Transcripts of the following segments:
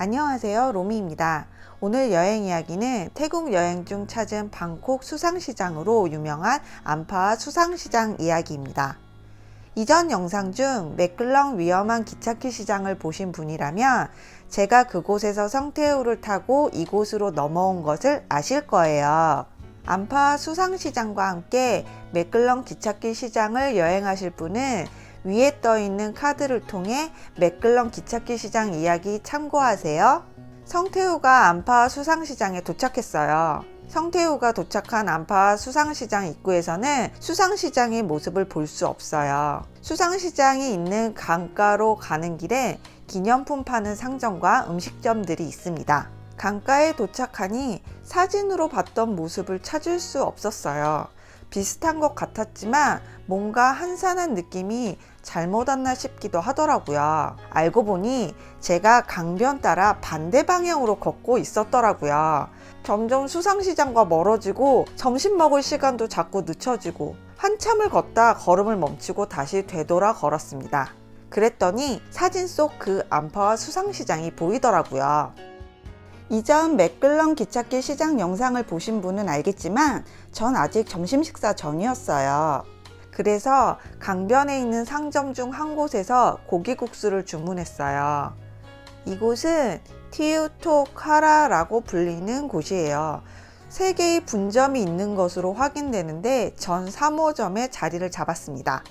안녕하세요, 로미입니다. 오늘 여행 이야기는 태국 여행 중 찾은 방콕 수상시장으로 유명한 암파 수상시장 이야기입니다. 이전 영상 중 매클렁 위험한 기찻길 시장을 보신 분이라면 제가 그곳에서 성태우를 타고 이곳으로 넘어온 것을 아실 거예요. 암파 수상시장과 함께 매클렁 기찻길 시장을 여행하실 분은 위에 떠 있는 카드를 통해 매클렁 기찻길 시장 이야기 참고하세요. 성태우가 암파 수상시장에 도착했어요. 성태우가 도착한 암파 수상시장 입구에서는 수상시장의 모습을 볼 수 없어요. 수상시장이 있는 강가로 가는 길에 기념품 파는 상점과 음식점들이 있습니다. 강가에 도착하니 사진으로 봤던 모습을 찾을 수 없었어요. 비슷한 것 같았지만 뭔가 한산한 느낌이 잘못 왔나 싶기도 하더라고요. 알고 보니 제가 강변 따라 반대 방향으로 걷고 있었더라고요. 점점 수상시장과 멀어지고 점심 먹을 시간도 자꾸 늦춰지고 한참을 걷다 걸음을 멈추고 다시 되돌아 걸었습니다. 그랬더니 사진 속 그 암파와 수상시장이 보이더라고요. 이전 매클렁 기찻길 시장 영상을 보신 분은 알겠지만 전 아직 점심 식사 전이었어요. 그래서 강변에 있는 상점 중 한 곳에서 고기국수를 주문했어요. 이곳은 티우토카라라고 불리는 곳이에요. 3개의 분점이 있는 것으로 확인되는데 전 3호점에 자리를 잡았습니다.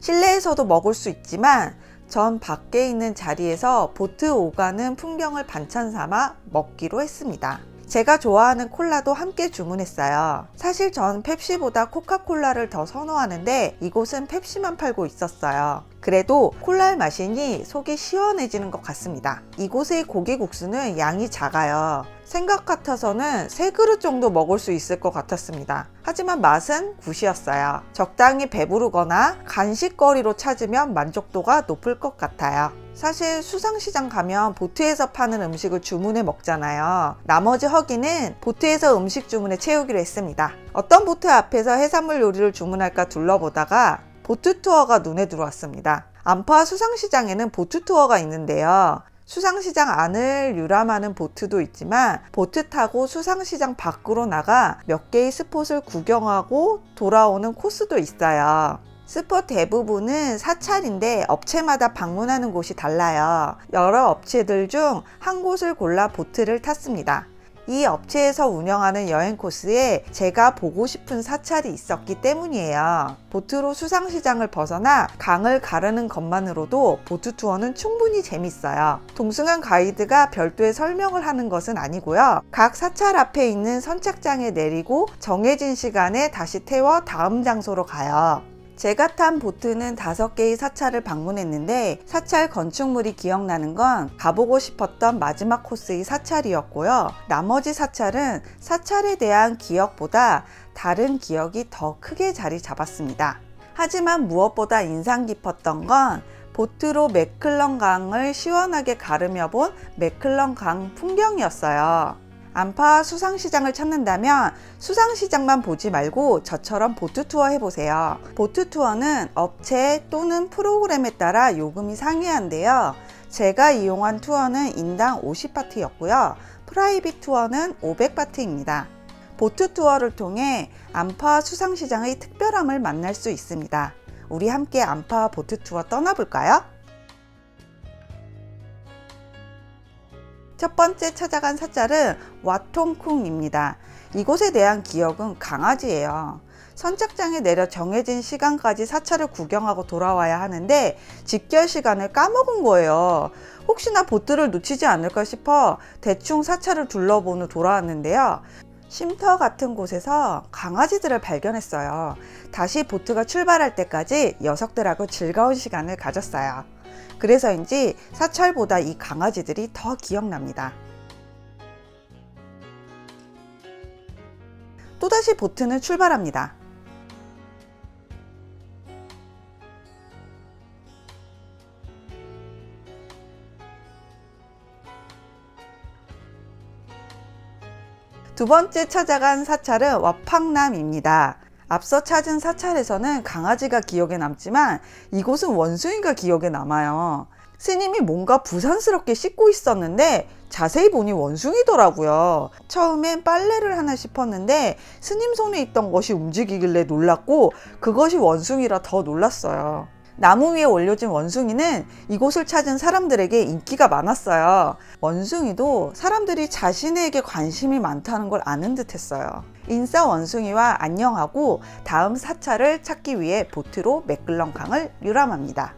실내에서도 먹을 수 있지만 전 밖에 있는 자리에서 보트 오가는 풍경을 반찬 삼아 먹기로 했습니다. 제가 좋아하는 콜라도 함께 주문했어요. 사실 전 펩시보다 코카콜라를 더 선호하는데 이곳은 펩시만 팔고 있었어요. 그래도 콜라를 마시니 속이 시원해지는 것 같습니다. 이곳의 고기국수는 양이 작아요. 생각 같아서는 3그릇 정도 먹을 수 있을 것 같았습니다. 하지만 맛은 굿이었어요. 적당히 배부르거나 간식거리로 찾으면 만족도가 높을 것 같아요. 사실 수상시장 가면 보트에서 파는 음식을 주문해 먹잖아요. 나머지 허기는 보트에서 음식 주문해 채우기로 했습니다. 어떤 보트 앞에서 해산물 요리를 주문할까 둘러보다가 보트 투어가 눈에 들어왔습니다. 암파 수상시장에는 보트 투어가 있는데요. 수상시장 안을 유람하는 보트도 있지만 보트 타고 수상시장 밖으로 나가 몇 개의 스폿을 구경하고 돌아오는 코스도 있어요. 스폿 대부분은 사찰인데 업체마다 방문하는 곳이 달라요. 여러 업체들 중 한 곳을 골라 보트를 탔습니다. 이 업체에서 운영하는 여행 코스에 제가 보고 싶은 사찰이 있었기 때문이에요. 보트로 수상시장을 벗어나 강을 가르는 것만으로도 보트 투어는 충분히 재밌어요. 동승한 가이드가 별도의 설명을 하는 것은 아니고요. 각 사찰 앞에 있는 선착장에 내리고 정해진 시간에 다시 태워 다음 장소로 가요. 제가 탄 보트는 5개의 사찰을 방문했는데 사찰 건축물이 기억나는 건 가보고 싶었던 마지막 코스의 사찰이었고요. 나머지 사찰은 사찰에 대한 기억보다 다른 기억이 더 크게 자리 잡았습니다. 하지만 무엇보다 인상 깊었던 건 보트로 매클렁 강을 시원하게 가르며 본 매클렁 강 풍경이었어요. 암파 수상시장을 찾는다면 수상시장만 보지 말고 저처럼 보트 투어 해보세요. 보트 투어는 업체 또는 프로그램에 따라 요금이 상이한데요. 제가 이용한 투어는 인당 50바트였고요. 프라이빗 투어는 500바트입니다. 보트 투어를 통해 암파 수상시장의 특별함을 만날 수 있습니다. 우리 함께 암파 보트 투어 떠나볼까요? 첫 번째 찾아간 사찰은 와통쿵입니다. 이곳에 대한 기억은 강아지예요. 선착장에 내려 정해진 시간까지 사찰을 구경하고 돌아와야 하는데 직결 시간을 까먹은 거예요. 혹시나 보트를 놓치지 않을까 싶어 대충 사찰을 둘러본 후 돌아왔는데요. 쉼터 같은 곳에서 강아지들을 발견했어요. 다시 보트가 출발할 때까지 녀석들하고 즐거운 시간을 가졌어요. 그래서인지 사찰보다 이 강아지들이 더 기억납니다. 또다시 보트는 출발합니다. 두 번째 찾아간 사찰은 와팡남입니다. 앞서 찾은 사찰에서는 강아지가 기억에 남지만 이곳은 원숭이가 기억에 남아요. 스님이 뭔가 부산스럽게 씻고 있었는데 자세히 보니 원숭이더라고요. 처음엔 빨래를 하나 싶었는데 스님 손에 있던 것이 움직이길래 놀랐고 그것이 원숭이라 더 놀랐어요. 나무 위에 올려진 원숭이는 이곳을 찾은 사람들에게 인기가 많았어요. 원숭이도 사람들이 자신에게 관심이 많다는 걸 아는 듯 했어요. 인싸 원숭이와 안녕하고 다음 사찰을 찾기 위해 보트로 맥글런강을 유람합니다.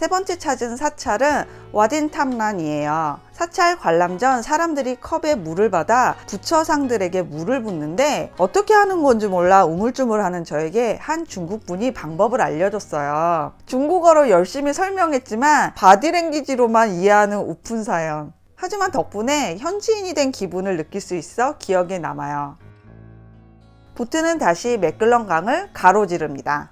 세 번째 찾은 사찰은 와딘탐란이에요. 사찰 관람 전 사람들이 컵에 물을 받아 부처상들에게 물을 붓는데 어떻게 하는 건지 몰라 우물쭈물하는 저에게 한 중국분이 방법을 알려줬어요. 중국어로 열심히 설명했지만 바디랭귀지로만 이해하는 오픈 사연. 하지만 덕분에 현지인이 된 기분을 느낄 수 있어 기억에 남아요. 보트는 다시 맥글런강을 가로지릅니다.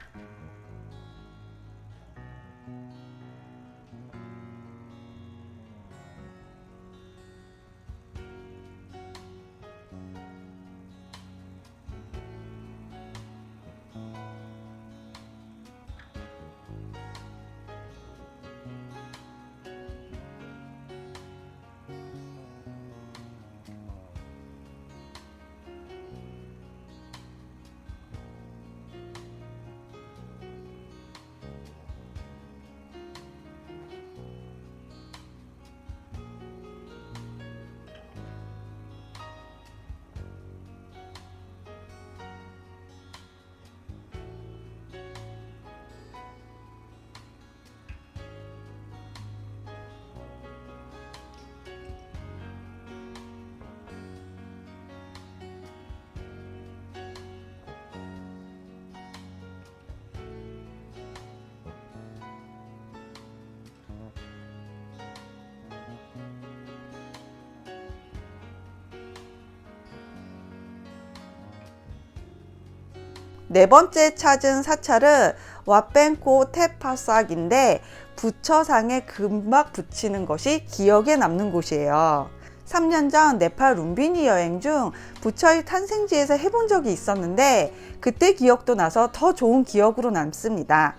네 번째 찾은 사찰은 와펜코 테파삭인데 부처상에 금박 붙이는 것이 기억에 남는 곳이에요. 3년 전 네팔 룸비니 여행 중 부처의 탄생지에서 해본 적이 있었는데 그때 기억도 나서 더 좋은 기억으로 남습니다.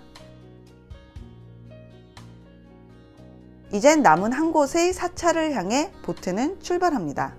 이젠 남은 한 곳의 사찰을 향해 보트는 출발합니다.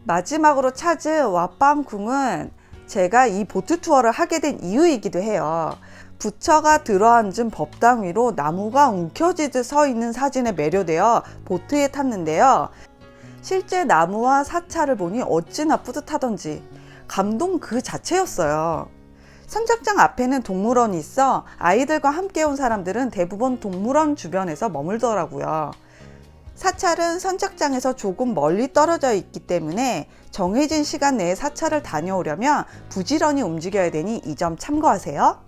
마지막으로 찾은 왓밤궁은 제가 이 보트 투어를 하게 된 이유이기도 해요. 부처가 들어앉은 법당 위로 나무가 움켜쥐듯 서 있는 사진에 매료되어 보트에 탔는데요. 실제 나무와 사찰을 보니 어찌나 뿌듯하던지 감동 그 자체였어요. 선착장 앞에는 동물원이 있어 아이들과 함께 온 사람들은 대부분 동물원 주변에서 머물더라고요. 사찰은 선착장에서 조금 멀리 떨어져 있기 때문에 정해진 시간 내에 사찰을 다녀오려면 부지런히 움직여야 되니 이 점 참고하세요.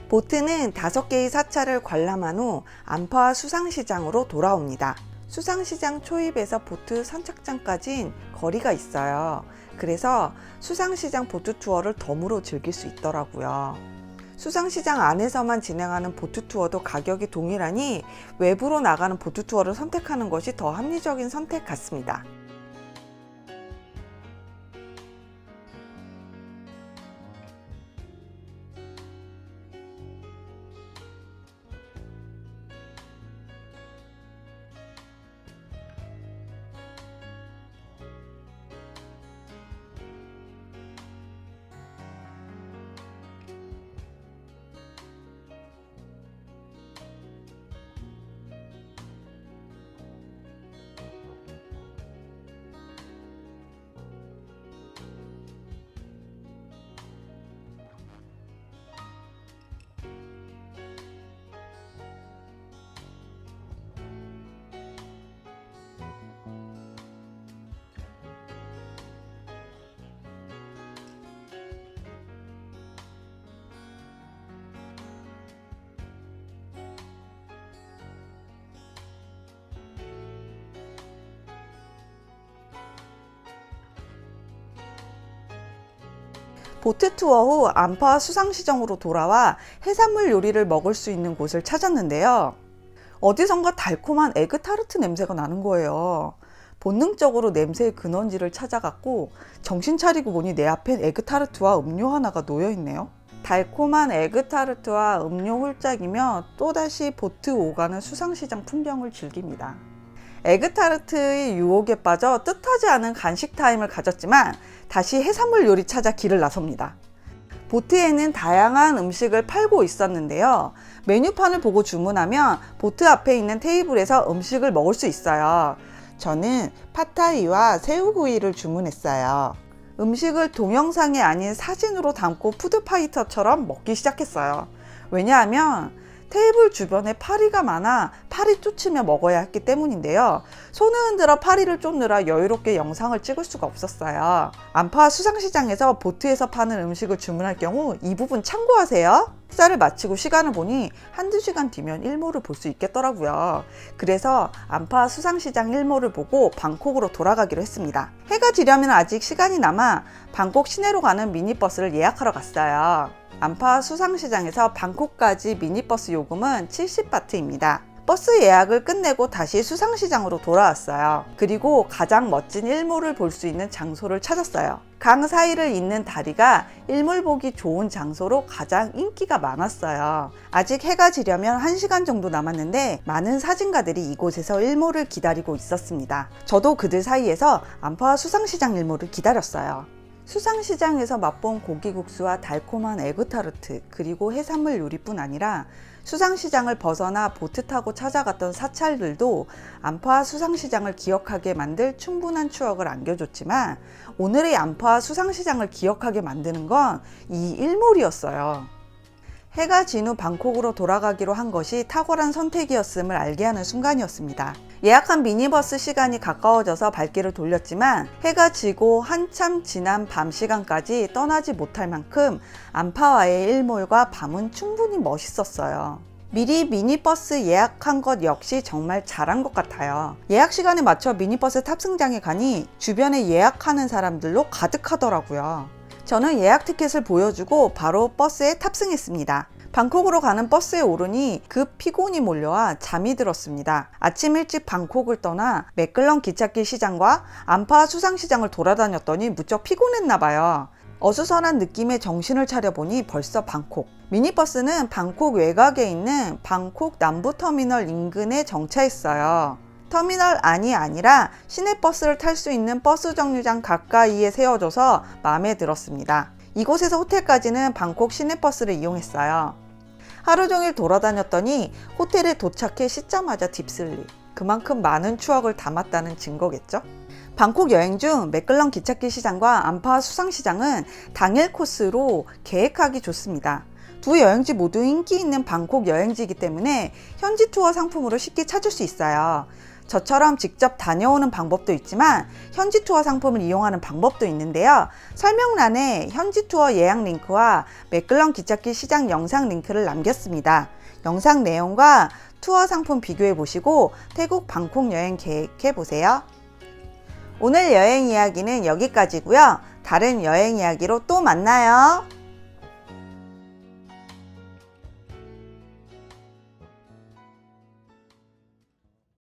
보트는 5개의 사찰을 관람한 후 안파와 수상시장으로 돌아옵니다. 수상시장 초입에서 보트 선착장까지는 거리가 있어요. 그래서 수상시장 보트 투어를 덤으로 즐길 수 있더라고요. 수상시장 안에서만 진행하는 보트 투어도 가격이 동일하니 외부로 나가는 보트 투어를 선택하는 것이 더 합리적인 선택 같습니다. 보트 투어 후 안파 수상시장으로 돌아와 해산물 요리를 먹을 수 있는 곳을 찾았는데요. 어디선가 달콤한 에그타르트 냄새가 나는 거예요. 본능적으로 냄새의 근원지를 찾아갔고 정신 차리고 보니 내 앞엔 에그타르트와 음료 하나가 놓여 있네요. 달콤한 에그타르트와 음료 홀짝이며 또다시 보트 오가는 수상시장 풍경을 즐깁니다. 에그타르트의 유혹에 빠져 뜻하지 않은 간식 타임을 가졌지만 다시 해산물 요리 찾아 길을 나섭니다. 보트에는 다양한 음식을 팔고 있었는데요. 메뉴판을 보고 주문하면 보트 앞에 있는 테이블에서 음식을 먹을 수 있어요. 저는 팟타이와 새우구이를 주문했어요. 음식을 동영상이 아닌 사진으로 담고 푸드파이터처럼 먹기 시작했어요. 왜냐하면 테이블 주변에 파리가 많아 파리 쫓으며 먹어야 했기 때문인데요. 손을 흔들어 파리를 쫓느라 여유롭게 영상을 찍을 수가 없었어요. 안파 수상시장에서 보트에서 파는 음식을 주문할 경우 이 부분 참고하세요. 식사를 마치고 시간을 보니 한두 시간 뒤면 일몰을 볼 수 있겠더라고요. 그래서 안파 수상시장 일몰을 보고 방콕으로 돌아가기로 했습니다. 해가 지려면 아직 시간이 남아 방콕 시내로 가는 미니버스를 예약하러 갔어요. 안파 수상시장에서 방콕까지 미니버스 요금은 70바트입니다. 버스 예약을 끝내고 다시 수상시장으로 돌아왔어요. 그리고 가장 멋진 일몰을 볼 수 있는 장소를 찾았어요. 강 사이를 잇는 다리가 일몰 보기 좋은 장소로 가장 인기가 많았어요. 아직 해가 지려면 1시간 정도 남았는데 많은 사진가들이 이곳에서 일몰을 기다리고 있었습니다. 저도 그들 사이에서 안파 수상시장 일몰을 기다렸어요. 수상시장에서 맛본 고기국수와 달콤한 에그타르트 그리고 해산물 요리뿐 아니라 수상시장을 벗어나 보트 타고 찾아갔던 사찰들도 안파 수상시장을 기억하게 만들 충분한 추억을 안겨줬지만 오늘의 안파 수상시장을 기억하게 만드는 건 이 일몰이었어요. 해가 진 후 방콕으로 돌아가기로 한 것이 탁월한 선택이었음을 알게 하는 순간이었습니다. 예약한 미니버스 시간이 가까워져서 발길을 돌렸지만 해가 지고 한참 지난 밤 시간까지 떠나지 못할 만큼 안파와의 일몰과 밤은 충분히 멋있었어요. 미리 미니버스 예약한 것 역시 정말 잘한 것 같아요. 예약 시간에 맞춰 미니버스 탑승장에 가니 주변에 예약하는 사람들로 가득하더라고요. 저는 예약 티켓을 보여주고 바로 버스에 탑승했습니다. 방콕으로 가는 버스에 오르니 급 피곤이 몰려와 잠이 들었습니다. 아침 일찍 방콕을 떠나 매끌런 기찻길 시장과 안파 수상시장을 돌아다녔더니 무척 피곤했나 봐요. 어수선한 느낌에 정신을 차려보니 벌써 방콕. 미니버스는 방콕 외곽에 있는 방콕 남부터미널 인근에 정차했어요. 터미널 안이 아니라 시내버스를 탈 수 있는 버스 정류장 가까이에 세워줘서 마음에 들었습니다. 이곳에서 호텔까지는 방콕 시내버스를 이용했어요. 하루 종일 돌아다녔더니 호텔에 도착해 씻자마자 딥슬립. 그만큼 많은 추억을 담았다는 증거겠죠? 방콕 여행 중 매끌런 기찻길 시장과 안파 수상시장은 당일 코스로 계획하기 좋습니다. 두 여행지 모두 인기 있는 방콕 여행지이기 때문에 현지 투어 상품으로 쉽게 찾을 수 있어요. 저처럼 직접 다녀오는 방법도 있지만 현지 투어 상품을 이용하는 방법도 있는데요. 설명란에 현지 투어 예약 링크와 매끌런 기찻길 시장 영상 링크를 남겼습니다. 영상 내용과 투어 상품 비교해 보시고 태국 방콕 여행 계획해 보세요. 오늘 여행 이야기는 여기까지고요. 다른 여행 이야기로 또 만나요.